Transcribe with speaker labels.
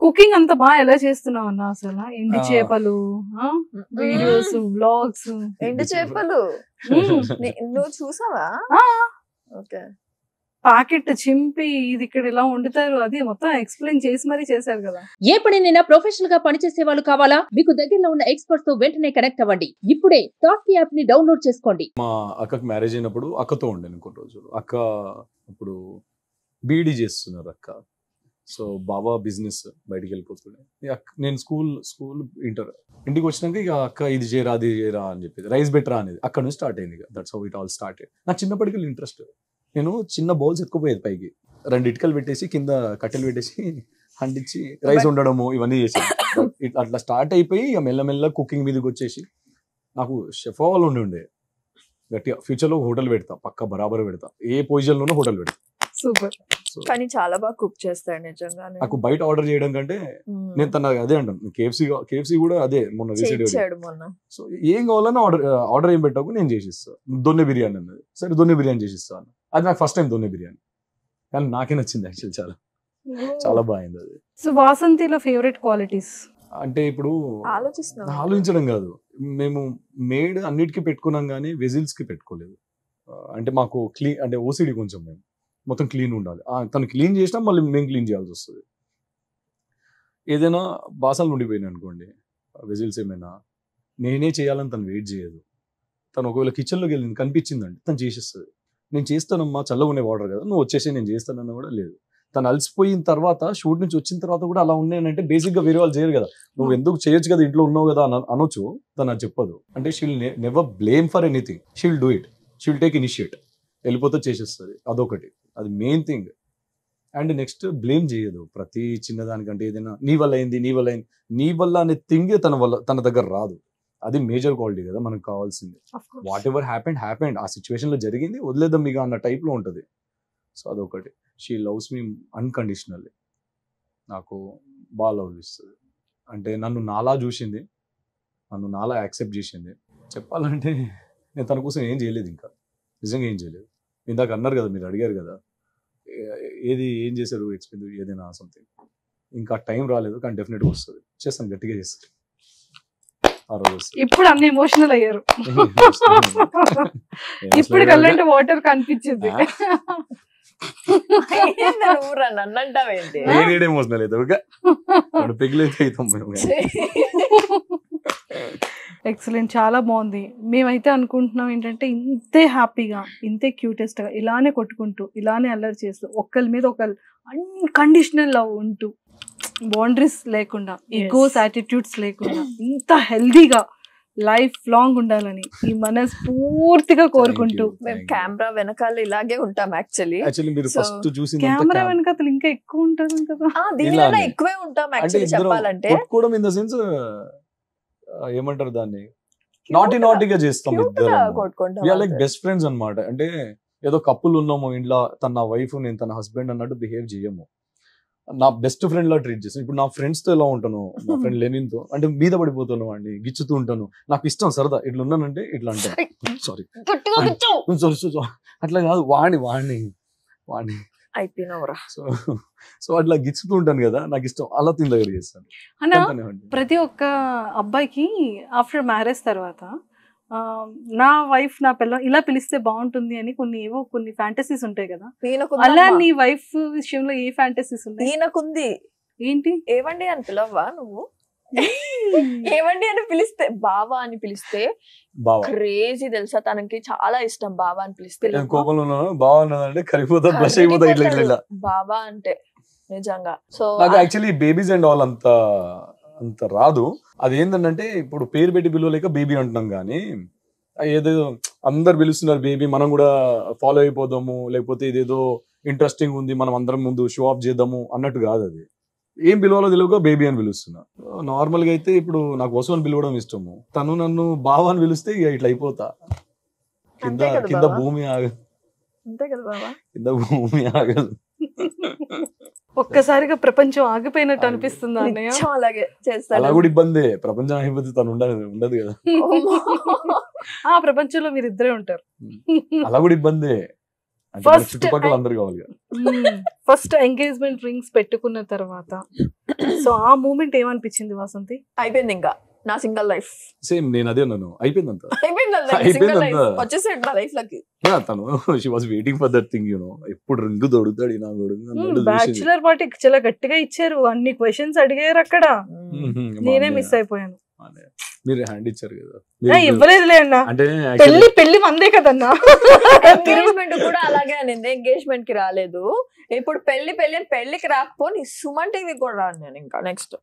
Speaker 1: Cooking అంత బాగా ఎలా చేస్తున్నావు అన్న అసలు? ఎండి చేపలు, వీడియోస్, బ్లాగ్స్.
Speaker 2: ఎండు చేపలు నువ్వు చూసావా? ఓకే.
Speaker 1: పాకెట్ చింపి ఇది ఇక్కడ ఇలా వండుతారు అది మొత్తం ఎక్స్ప్లెయిన్ చేసి మరీ చేశారు కదా.
Speaker 3: ఏ పనినైనా ప్రొఫెషనల్ గా పనిచేసే వాళ్ళు కావాలా? మీకు దగ్గరలో ఉన్న ఎక్స్పర్ట్స్ తో వెంటనే కనెక్ట్ అవ్వండి. ఇప్పుడే టాస్క్ యాప్ ని డౌన్లోడ్ చేసుకోండి.
Speaker 4: మా అక్కకి మ్యారేజ్ అయినప్పుడు అక్కతో ఉండే కొన్ని రోజులు. అక్క ఇప్పుడు బీఈడీ చేస్తున్నారు అక్క. సో బాబా బిజినెస్ బయటికి వెళ్ళిపోతుండే. నేను స్కూల్ ఇంటికి వచ్చినాక ఇక అక్క ఇది చేయరా అది చేయరా అని చెప్పేది. రైస్ బెటరా అనేది అక్కడ నుంచి స్టార్ట్ అయింది. That's how it all started. నాకు చిన్నప్పటికి ఇంట్రెస్ట్. నేను చిన్న బౌల్స్ ఎత్తుకుపోయేది పైకి, 2 ఇటుకలు పెట్టేసి కింద కట్టెలు పెట్టేసి హండించి రైస్ ఉండడము ఇవన్నీ చేసేది. అట్లా స్టార్ట్ అయిపోయి ఇక మెల్లమెల్ల కుకింగ్ మీదకి వచ్చేసి నాకు షెఫ్ అవ్వాలి ఉండే గట్టిగా. ఫ్యూచర్లో హోటల్ పెడతా, పక్క బరాబర్ పెడతా, ఏ పొజిషన్లోనూ హోటల్ పెడతా.
Speaker 1: సూపర్.
Speaker 2: కానీ చాలా బాగా కుక్ చేస్తాడు నిజంగా.
Speaker 4: నాకు బయట ఆర్డర్ చేయడం కంటే నేను తన అదే అంటాను. కేఎఫ్సీ కూడా అదే మొన్న
Speaker 2: మొన్న.
Speaker 4: సో ఏం కావాలన్నా ఆర్డర్ ఏం పెట్టకు నేను చేసిస్తా. దొన్నె బిర్యానీ అన్నది, సరే దొన్నె బిర్యానీ చేసిస్తాను. అది నాకు ఫస్ట్ టైం దొన్నె బిర్యానీ, కానీ నాకే నచ్చింది యాక్చువల్. చాలా బాగుంది అది.
Speaker 1: సో వాసంతిలో ఫేవరెట్ క్వాలిటీస్
Speaker 4: అంటే ఇప్పుడు ఆలోచించడం కాదు, మేము మేడ్ అన్నిటికీ పెట్టుకున్నాం కానీ వెజిల్స్ కి పెట్టుకోలేదు. అంటే మాకు క్లీన్ అంటే ఓసిడి కొంచెం, మేము మొత్తం క్లీన్ ఉండాలి. తను క్లీన్ చేసినా మళ్ళీ మేము క్లీన్ చేయాల్సి వస్తుంది. ఏదైనా బాసనలు ఉండిపోయినాయి అనుకోండి, వెజిల్స్ ఏమైనా నేనే చేయాలని తను వెయిట్ చేయదు. తను ఒకవేళ కిచెన్లోకి వెళ్ళింది కనిపించిందంటే తను చేసేస్తుంది. నేను చేస్తానమ్మా, చల్లగా ఉండే వాటర్ కదా, నువ్వు వచ్చేసి నేను చేస్తానన్నా కూడా లేదు. తను అలసిపోయిన తర్వాత షూట్ నుంచి వచ్చిన తర్వాత కూడా అలా ఉన్నాయంటే బేసిక్గా వేరే వాళ్ళు చేయరు కదా. నువ్వు ఎందుకు చేయొచ్చు కదా, ఇంట్లో ఉన్నావు కదా అనొచ్చు. తను అది చెప్పదు. అంటే she will never blame for anything, she will do it, she will take initiate. వెళ్ళిపోతే చేసేస్తుంది, అదొకటి, అది main thing. And next blame చేయదు ప్రతి చిన్నదానికంటే. ఏదైనా నీ వల్ల అయింది, నీ వల్ల అనే థింగ్ తన దగ్గర రాదు. అది మేజర్ క్వాలిటీ కదా మనకు కావాల్సింది. వాట్ ఎవర్ హ్యాపెండ్, ఆ సిచ్యువేషన్ లో జరిగింది, వదిలేద్దాం మీకు అన్న టైప్ లో ఉంటది. సో అదొకటి. She loves me unconditionally. నాకు బాగా లవ్ ఇస్తుంది. అంటే నన్ను నాలా చూసింది, నన్ను నాలా యాక్సెప్ట్ చేసింది. చెప్పాలంటే నేను తన కోసం ఏం చేయలేదు, ఇంకా నిజంగా ఏం చేయలేదు. ఇందాక అన్నారు కదా, మీరు అడిగారు కదా ఏం చేశారు ఎక్స్పీరియన్స్ ఏదైనా సంథింగ్. ఇంకా టైం రాలేదు, కానీ డెఫినెట్గా వస్తుంది. చేస్తాను, గట్టిగా చేస్తాను.
Speaker 1: ఇప్పుడు అన్ని ఎమోషనల్ అయ్యారు. ఇప్పుడు కళ్ళంటే వాటర్ కనిపించింది.
Speaker 4: ఎమోషనల్ అయితే
Speaker 1: ఎక్సలెంట్, చాలా బాగుంది. మేమైతే అనుకుంటున్నాం ఏంటంటే ఇంతే హ్యాపీగా, ఇంతే క్యూటెస్ట్ గా ఇలానే కొట్టుకుంటూ, ఇలానే అల్లరి చేస్తూ, ఒకరి మీద ఒకరు అన్కండిషనల్ లవ్ ఉంటూ, బౌండరీస్ లేకుండా, ఈగోస్ యాటిట్యూడ్స్ లేకుండా ఇంత హెల్దీగా లైఫ్ లాంగ్ ఉండాలని ఈ మనస్ఫూర్తిగా కోరుకుంటూ,
Speaker 2: మేము కెమెరా వెనకాల ఇలాగే ఉంటాం. యాక్చువల్లీ
Speaker 1: కెమెరా వెనకాల ఇంకా ఎక్కువ ఉంటారు కదా,
Speaker 2: దీనికన్నా ఎక్కువే ఉంటాం యాక్చువల్లీ చెప్పాలంటే.
Speaker 4: ఏమంటారు దాన్ని, నాటీగా చేస్తాం ఇద్దరు, లైక్ బెస్ట్ ఫ్రెండ్స్ అన్నమాట. అంటే ఏదో కప్పులు ఉన్నాము ఇంట్లో, తన వైఫ్ నేను తన హస్బెండ్ అన్నట్టు బిహేవ్ చేయము. నా బెస్ట్ ఫ్రెండ్ లా ట్రీట్ చేస్తాను. ఇప్పుడు నా ఫ్రెండ్స్ తో ఎలా ఉంటాను, నా ఫ్రెండ్ లెనిన్తో అంటే మీద పడిపోతాను, వాడిని గిచ్చుతూ ఉంటాను. నాకు ఇష్టం సరదా, ఇట్లా ఉన్నానంటే ఇట్లా అంటే సారీ అట్లా కాదు, వాడిని
Speaker 2: అయిపోయినవరా.
Speaker 4: సో అట్లా గిచ్చుతూ ఉంటాను కదా, నాకు ఇష్టం. అలా తిని దగ్గర చేస్తాను.
Speaker 1: ప్రతి ఒక్క అబ్బాయికి ఆఫ్టర్ మ్యారేజ్ తర్వాత నా వైఫ్ నా పిల్ల ఇలా పిలిస్తే బాగుంటుంది అని కొన్ని ఫ్యాంటసీస్ ఉంటాయి కదా. అలా నీ వైఫ్ విషయంలో ఏ ఫ్యాంటసీస్ ఉన్నాయి?
Speaker 2: ఈయనకుంది.
Speaker 1: ఏంటి?
Speaker 2: ఏవండి అని పిలవ్వా నువ్వు? ఏవండి అని పిలిస్తే, బావా అని పిలిస్తే క్రేజీ తెలుసా. తనకి చాలా ఇష్టం బావా అని పిలిస్తే. బావా అంటే నిజంగా. So
Speaker 4: actually babies and all అంత రాదు. అది ఏంటంటే ఇప్పుడు పేరు పెట్టి పిలవలేక బేబీ అంటున్నాం, కానీ ఏదో అందరు పిలుస్తున్నారు బేబీ, మనం కూడా ఫాలో అయిపోదాము, లేకపోతే ఇదేదో ఇంట్రెస్టింగ్ ఉంది మనం అందరం ముందు షో ఆఫ్ చేద్దాము అన్నట్టు కాదు. అది ఏం పిలవాలో తెలియక బేబీ అని పిలుస్తున్నా. నార్మల్ గా అయితే ఇప్పుడు నాకు వసు అని పిలవడం ఇష్టము, తను నన్ను బావ అని పిలిస్తే ఇక ఇట్లా అయిపోతా. కింద భూమి ఆగదు, కింద భూమి ఆగదు.
Speaker 1: ఒక్కసారిగా ప్రపంచం ఆగిపోయినట్టు అనిపిస్తుంది అన్నయ్య.
Speaker 2: అలాగే చేస్తాను.
Speaker 4: అలా కూడా ఇబ్బంది, ప్రపంచం ఆగిపోతే తను ఉండదు కదా.
Speaker 1: ఆ ప్రపంచంలో మీరు ఇద్దరే ఉంటారు.
Speaker 4: అలా కూడా ఇబ్బంది. అంటే మన
Speaker 1: First
Speaker 4: చుట్టుపక్కల అందరు కావాలి కదా.
Speaker 1: ఫస్ట్ ఎంగేజ్మెంట్ రింగ్స్ పెట్టుకున్న తర్వాత సో ఆ మూమెంట్ ఏమనిపించింది వాసంతి?
Speaker 2: అయిపోయింది ఇంకా నా సింగల్ లైఫ్,
Speaker 4: సేమ్ నేను అదే అన్నాను, అయిపోయిందంత.
Speaker 2: అయిపోయింది సింగల్ లైఫ్,
Speaker 4: అయిపోయిందంతా.
Speaker 2: వచ్చేసాడు నా లైఫ్ లోకి.
Speaker 4: తను she was waiting for that thing ఎప్పుడు రింగ్ దొడుగుతాడు నా గొడుగు.
Speaker 1: బ్యాచులర్ పార్టీ చాలా గట్టిగా ఇచ్చారు, అన్ని క్వశ్చన్స్ అడిగారు అక్కడ, నేనే మిస్ అయిపోయాను.
Speaker 4: మీరు హ్యాండ్ ఇచ్చారు కదా.
Speaker 1: ఇవ్వలేదులే అన్న,
Speaker 4: అంటే
Speaker 1: పెళ్లి మందే కదన్నా.
Speaker 2: ఎంగేజ్మెంట్ కూడా అలాగే అనింది, ఎంగేజ్మెంట్ కి రాలేదు. ఇప్పుడు పెళ్లికి రాకపోని సుమన్ టీవీ కూడా రాను నేను ఇంకా నెక్స్ట్.